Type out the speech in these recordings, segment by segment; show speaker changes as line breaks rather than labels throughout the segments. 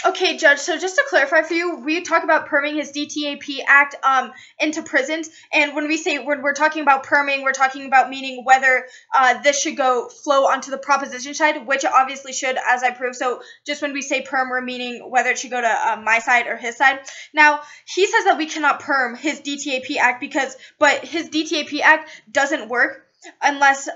Okay, Judge, so just to clarify for you, we talk about perming his DTAP Act into prisons, and when we're talking about perming, we're talking about meaning whether this should flow onto the proposition side, which it obviously should, as I proved. So just when we say perm, we're meaning whether it should go to my side or his side. Now, he says that we cannot perm his DTAP Act but his DTAP Act doesn't work unless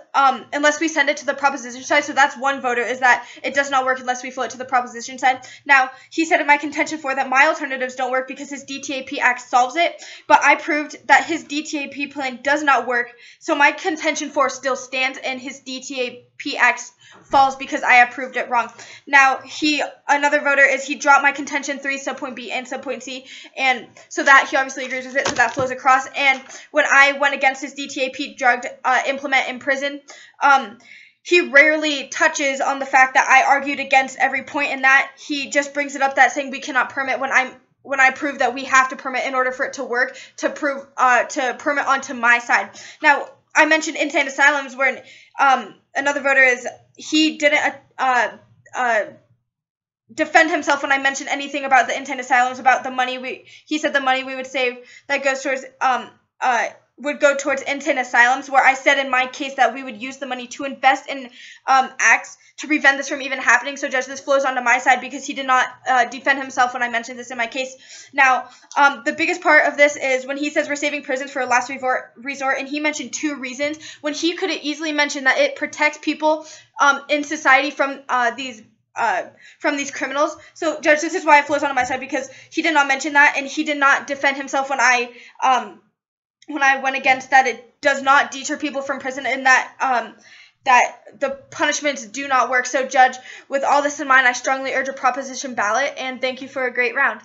we send it to the proposition side. So that's one voter, is that it does not work unless we flow it to the proposition side. Now, he said in my contention 4 that my alternatives don't work because his DTAP Act solves it, but I proved that his DTAP plan does not work, so my contention 4 still stands, and his DTAP Act falls because I approved it wrong. Now, another voter is he dropped my contention 3, subpoint B and subpoint C, and so that he obviously agrees with it, so that flows across. And when I went against his DTAP drugged implement in prison, he rarely touches on the fact that I argued against every point in that. He just brings it up that saying we cannot permit when I prove that we have to permit in order for it to work, to permit onto my side. Now, I mentioned insane asylums, where another voter is he didn't defend himself when I mentioned anything about the insane asylums, about the money he said the money we would save that goes towards would go towards insane asylums, where I said in my case that we would use the money to invest in acts to prevent this from even happening. So, Judge, this flows onto my side because he did not defend himself when I mentioned this in my case. Now, the biggest part of this is when he says we're saving prisons for a last resort, and he mentioned 2 reasons, when he could have easily mentioned that it protects people in society from these criminals. So, Judge, this is why it flows onto my side, because he did not mention that, and he did not defend himself when I went against that it does not deter people from prison, and that the punishments do not work. So, Judge, with all this in mind, I strongly urge a proposition ballot, and thank you for a great round.